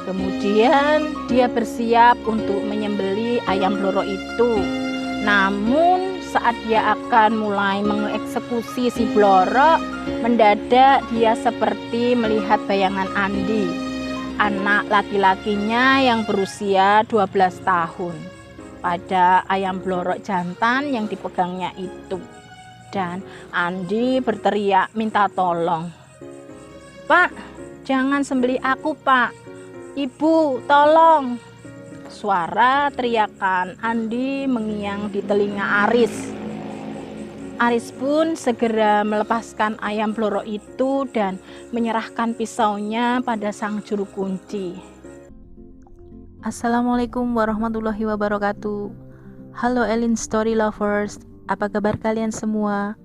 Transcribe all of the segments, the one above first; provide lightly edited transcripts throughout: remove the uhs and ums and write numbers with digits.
Kemudian dia bersiap untuk menyembelih ayam bloro itu. Namun saat dia akan mulai mengeksekusi si bloro, mendadak dia seperti melihat bayangan Andi, anak laki-lakinya yang berusia 12 tahun, pada ayam bloro jantan yang dipegangnya itu. Dan Andi berteriak minta tolong. "Pak, jangan sembelih aku, Pak. Ibu, tolong." Suara teriakan Andi mengiang di telinga Aris. Aris pun segera melepaskan ayam bloro itu dan menyerahkan pisaunya pada sang juru kunci. Assalamualaikum warahmatullahi wabarakatuh. Halo Elin Story Lovers, apa kabar kalian semua?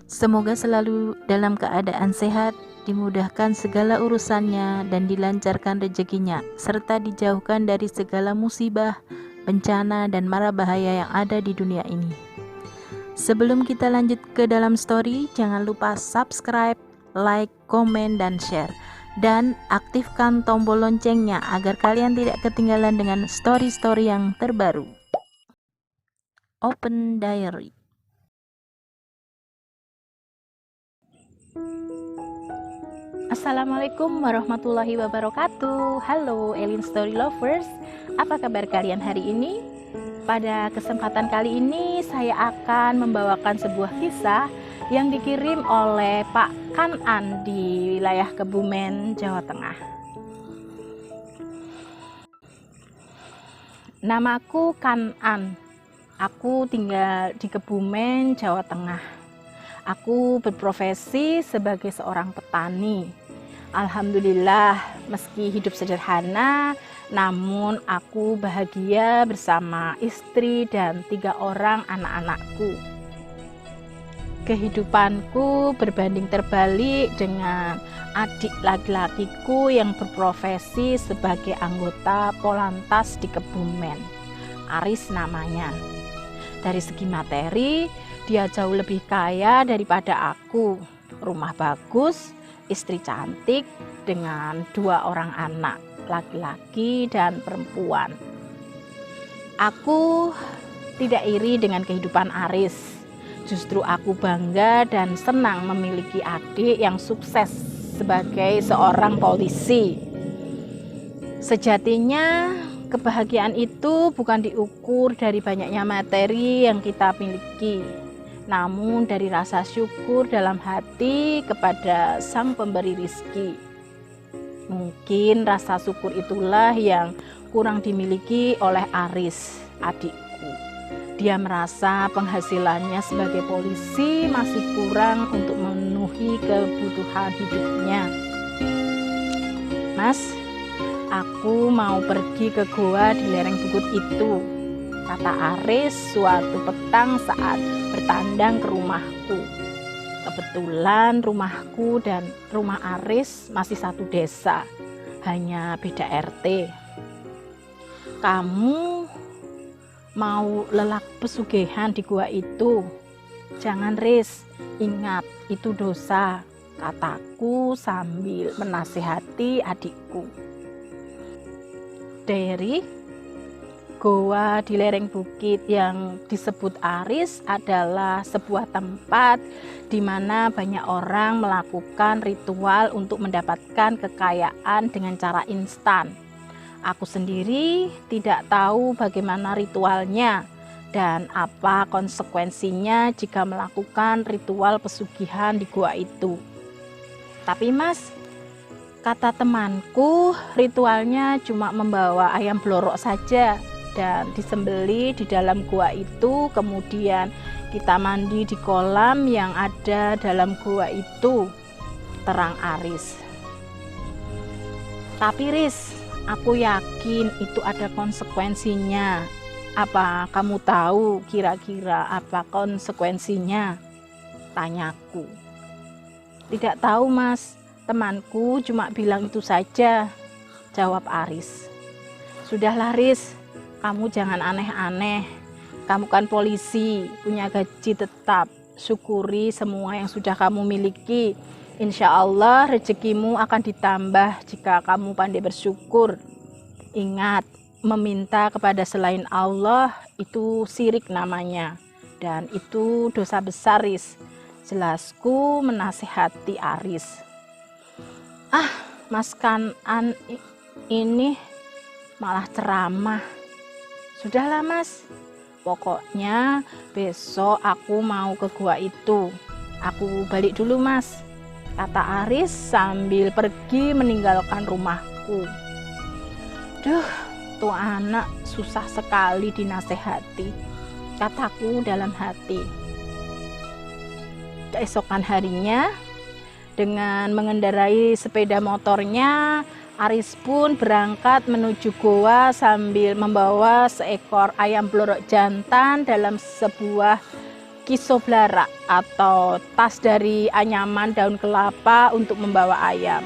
Semoga selalu dalam keadaan sehat, dimudahkan segala urusannya dan dilancarkan rezekinya, serta dijauhkan dari segala musibah, bencana, dan mara bahaya yang ada di dunia ini. Sebelum kita lanjut ke dalam story, jangan lupa subscribe, like, komen, dan share. Dan aktifkan tombol loncengnya agar kalian tidak ketinggalan dengan story-story yang terbaru. Open Diary. Assalamualaikum warahmatullahi wabarakatuh. Halo Elin Story Lovers, apa kabar kalian hari ini? Pada kesempatan kali ini saya akan membawakan sebuah kisah yang dikirim oleh Pak Kanan di wilayah Kebumen, Jawa Tengah. Namaku Kanan. Aku tinggal di Kebumen, Jawa Tengah. Aku berprofesi sebagai seorang petani. Alhamdulillah, meski hidup sederhana, namun aku bahagia bersama istri dan 3 orang anak-anakku. Kehidupanku berbanding terbalik dengan adik laki-lakiku yang berprofesi sebagai anggota Polantas di Kebumen. Aris namanya. Dari segi materi, dia jauh lebih kaya daripada aku. Rumah bagus, istri cantik dengan 2 orang anak, laki-laki dan perempuan. Aku tidak iri dengan kehidupan Aris. Justru aku bangga dan senang memiliki adik yang sukses sebagai seorang polisi. Sejatinya kebahagiaan itu bukan diukur dari banyaknya materi yang kita miliki, namun dari rasa syukur dalam hati kepada Sang Pemberi Rizki. Mungkin rasa syukur itulah yang kurang dimiliki oleh Aris, adikku. Dia merasa penghasilannya sebagai polisi masih kurang untuk memenuhi kebutuhan hidupnya. "Mas, aku mau pergi ke goa di lereng bukit itu," kata Aris suatu petang saat bertandang ke rumahku. Kebetulan rumahku dan rumah Aris masih satu desa, hanya beda RT. "Kamu mau lelak pesugihan di gua itu? Jangan, Riz, ingat itu dosa," kataku sambil menasihati adikku. Dari goa di lereng bukit yang disebut Aris adalah sebuah tempat di mana banyak orang melakukan ritual untuk mendapatkan kekayaan dengan cara instan. Aku sendiri tidak tahu bagaimana ritualnya dan apa konsekuensinya jika melakukan ritual pesugihan di gua itu. "Tapi Mas," kata temanku, "ritualnya cuma membawa ayam blorok saja dan disembelih di dalam gua itu, kemudian kita mandi di kolam yang ada dalam gua itu," terang Aris. "Tapi Riz, aku yakin itu ada konsekuensinya. Apa kamu tahu kira-kira apa konsekuensinya?" tanyaku. "Tidak tahu Mas, temanku cuma bilang itu saja," jawab Aris. "Sudahlah Riz, kamu jangan aneh-aneh. Kamu kan polisi, punya gaji tetap. Syukuri semua yang sudah kamu miliki. Insya Allah rezekimu akan ditambah jika kamu pandai bersyukur. Ingat, meminta kepada selain Allah itu syirik namanya, dan itu dosa besar, Riz. Jelasku menasehati Aris. Mas Kanan ini malah ceramah. Sudahlah Mas, pokoknya besok aku mau ke gua itu. Aku balik dulu Mas, kata Aris sambil pergi meninggalkan rumahku. Duh, tuh anak susah sekali dinasehati, kataku dalam hati. Keesokan harinya, dengan mengendarai sepeda motornya, Aris pun berangkat menuju goa sambil membawa seekor ayam blorok jantan dalam sebuah kisoblara atau tas dari anyaman daun kelapa untuk membawa ayam.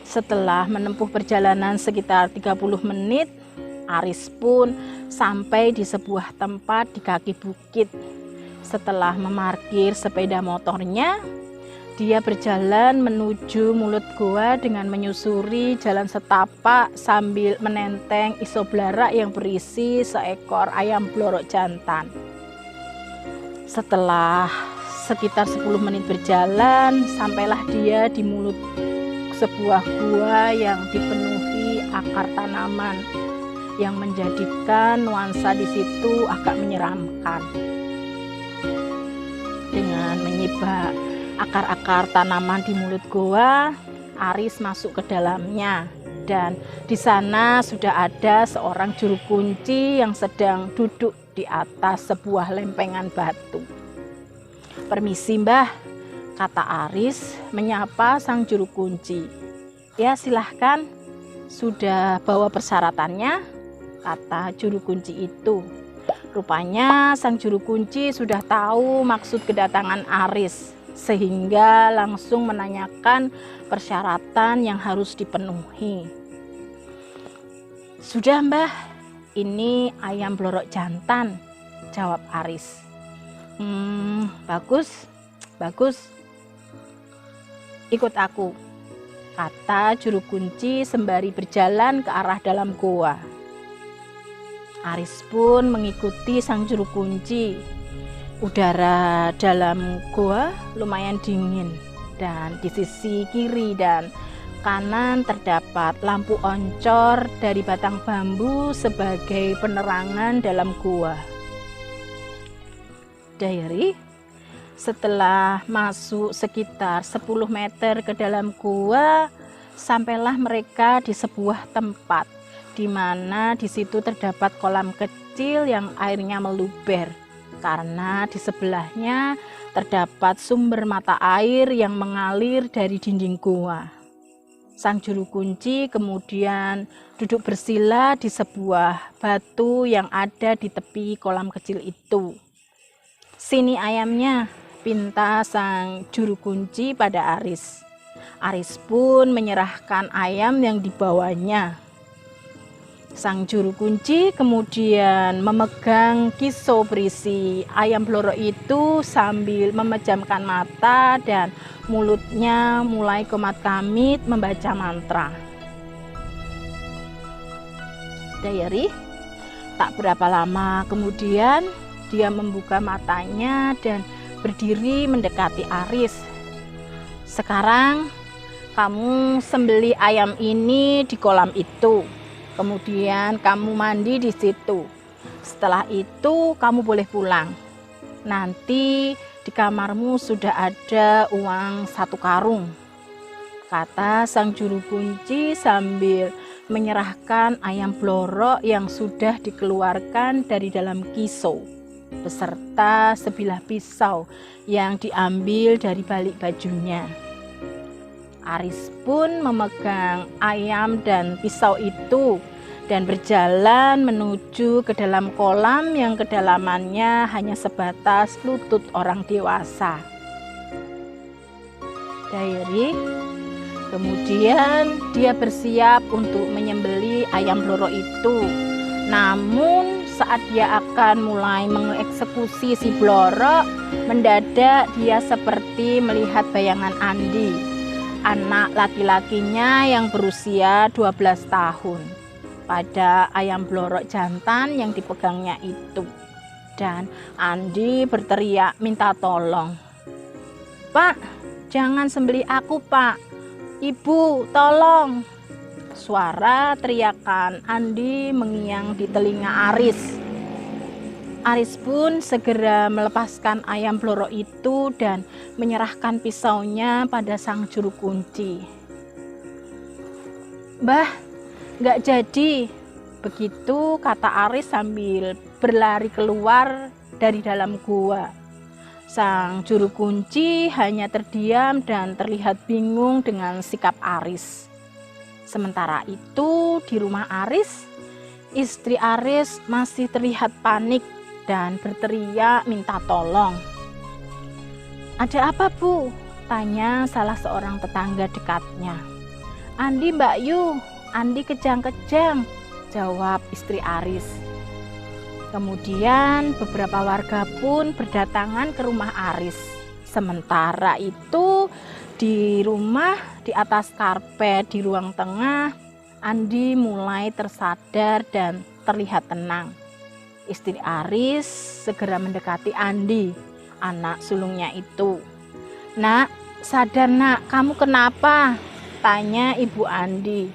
Setelah menempuh perjalanan sekitar 30 menit, Aris pun sampai di sebuah tempat di kaki bukit. Setelah memarkir sepeda motornya, dia berjalan menuju mulut goa dengan menyusuri jalan setapak sambil menenteng isoblara yang berisi seekor ayam blorok jantan. Setelah sekitar 10 menit berjalan, sampailah dia di mulut sebuah gua yang dipenuhi akar tanaman yang menjadikan nuansa di situ agak menyeramkan. Dengan menyibak akar-akar tanaman di mulut goa, Aris masuk ke dalamnya, dan di sana sudah ada seorang juru kunci yang sedang duduk di atas sebuah lempengan batu. Permisi Mbah, kata Aris menyapa sang juru kunci. Ya silahkan, sudah bawa persyaratannya, kata juru kunci itu. Rupanya sang juru kunci sudah tahu maksud kedatangan Aris, sehingga langsung menanyakan persyaratan yang harus dipenuhi. Sudah Mbah, ini ayam blorok jantan, jawab Aris. Bagus. Ikut aku, kata juru kunci sembari berjalan ke arah dalam goa. Aris pun mengikuti sang juru kunci. Udara dalam goa lumayan dingin, dan di sisi kiri dan kanan terdapat lampu oncor dari batang bambu sebagai penerangan dalam goa. Diary, setelah masuk sekitar 10 meter ke dalam goa, sampailah mereka di sebuah tempat di mana di situ terdapat kolam kecil yang airnya meluber, karena di sebelahnya terdapat sumber mata air yang mengalir dari dinding goa. Sang juru kunci kemudian duduk bersila di sebuah batu yang ada di tepi kolam kecil itu. Sini ayamnya, pinta sang juru kunci pada Aris. Aris pun menyerahkan ayam yang dibawanya. Sang juru kunci kemudian memegang kiso berisi ayam blorok itu sambil memejamkan mata dan mulutnya mulai komat-kamit membaca mantra. Diary, tak berapa lama kemudian dia membuka matanya dan berdiri mendekati Aris. Sekarang kamu sembelih ayam ini di kolam itu. Kemudian kamu mandi di situ. Setelah itu kamu boleh pulang. Nanti di kamarmu sudah ada uang 1 karung, kata sang juru kunci sambil menyerahkan ayam blorok yang sudah dikeluarkan dari dalam kiso, beserta sebilah pisau yang diambil dari balik bajunya. Aris pun memegang ayam dan pisau itu dan berjalan menuju ke dalam kolam yang kedalamannya hanya sebatas lutut orang dewasa. Diary, kemudian dia bersiap untuk menyembelih ayam blorok itu. Namun saat dia akan mulai mengeksekusi si Blorok, mendadak dia seperti melihat bayangan Andi, anak laki-lakinya yang berusia 12 tahun, pada ayam Blorok jantan yang dipegangnya itu. Dan Andi berteriak minta tolong. "Pak, jangan sembelih aku, Pak. Ibu, tolong." Suara teriakan Andi mengiang di telinga Aris. Aris pun segera melepaskan ayam Blorok itu dan menyerahkan pisaunya pada sang juru kunci. "Mbah, nggak jadi." Begitu kata Aris sambil berlari keluar dari dalam gua. Sang juru kunci hanya terdiam dan terlihat bingung dengan sikap Aris. Sementara itu di rumah Aris, istri Aris masih terlihat panik dan berteriak minta tolong. "Ada apa, Bu?" tanya salah seorang tetangga dekatnya. "Andi, Mbak Yu, Andi kejang-kejang," jawab istri Aris. Kemudian beberapa warga pun berdatangan ke rumah Aris. Sementara itu di rumah, di atas karpet di ruang tengah, Andi mulai tersadar dan terlihat tenang. Istri Aris segera mendekati Andi, anak sulungnya itu. "Nak, sadar nak, kamu kenapa?" tanya ibu Andi.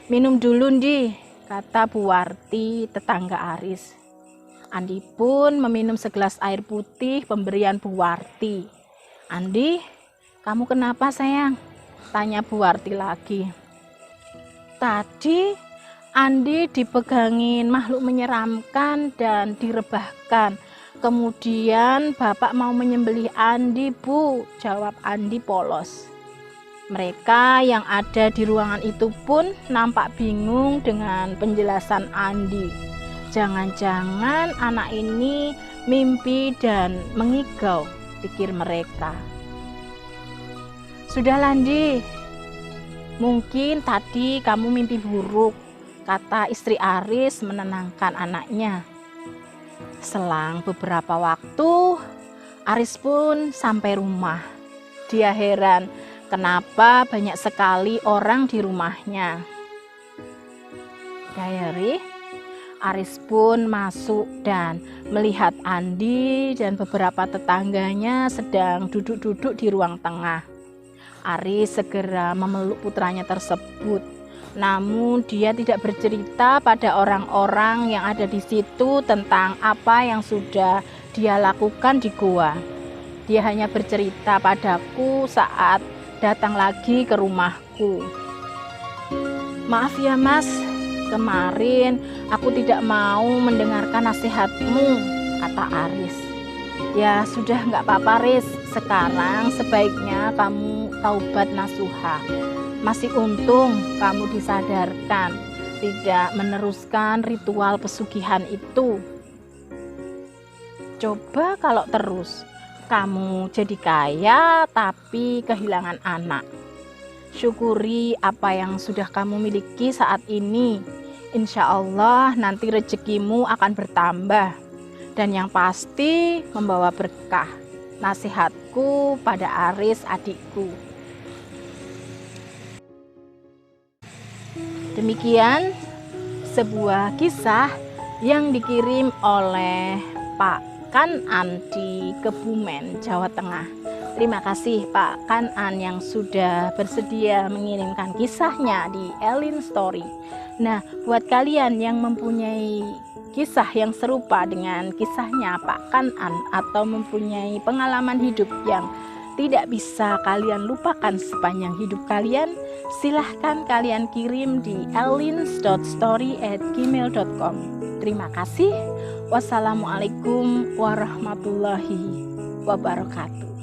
"Minum dulu, Ndi," kata Bu Warti, tetangga Aris. Andi pun meminum segelas air putih pemberian Bu Warti. "Andi, kamu kenapa sayang?" tanya Bu Warti lagi. "Tadi Andi dipegangin makhluk menyeramkan dan direbahkan. Kemudian Bapak mau menyembelih Andi, Bu," jawab Andi polos. Mereka yang ada di ruangan itu pun nampak bingung dengan penjelasan Andi. Jangan-jangan anak ini mimpi dan mengigau, pikir mereka. "Sudah, Andi, mungkin tadi kamu mimpi buruk," kata istri Aris menenangkan anaknya. Selang beberapa waktu, Aris pun sampai rumah. Dia heran kenapa banyak sekali orang di rumahnya. Diary, Aris pun masuk dan melihat Andi dan beberapa tetangganya sedang duduk-duduk di ruang tengah. Aris segera memeluk putranya tersebut. Namun dia tidak bercerita pada orang-orang yang ada di situ tentang apa yang sudah dia lakukan di gua. Dia hanya bercerita padaku saat datang lagi ke rumahku. "Maaf ya Mas, kemarin aku tidak mau mendengarkan nasihatmu," kata Aris. "Ya sudah, nggak apa-apa Riz, sekarang sebaiknya kamu taubat nasuha. Masih untung kamu disadarkan, tidak meneruskan ritual pesugihan itu. Coba kalau terus, kamu jadi kaya tapi kehilangan anak. Syukuri apa yang sudah kamu miliki saat ini. Insya Allah nanti rezekimu akan bertambah. Dan yang pasti membawa berkah. Nasihatku pada Aris adikku." Demikian sebuah kisah yang dikirim oleh Pak Kanan di Kebumen, Jawa Tengah. Terima kasih Pak Kanan yang sudah bersedia mengirimkan kisahnya di Elin Story. Nah, buat kalian yang mempunyai kisah yang serupa dengan kisahnya Pak Kanan atau mempunyai pengalaman hidup yang tidak bisa kalian lupakan sepanjang hidup kalian, silahkan kalian kirim di elins.story@gmail.com. Terima kasih. Wassalamualaikum warahmatullahi wabarakatuh.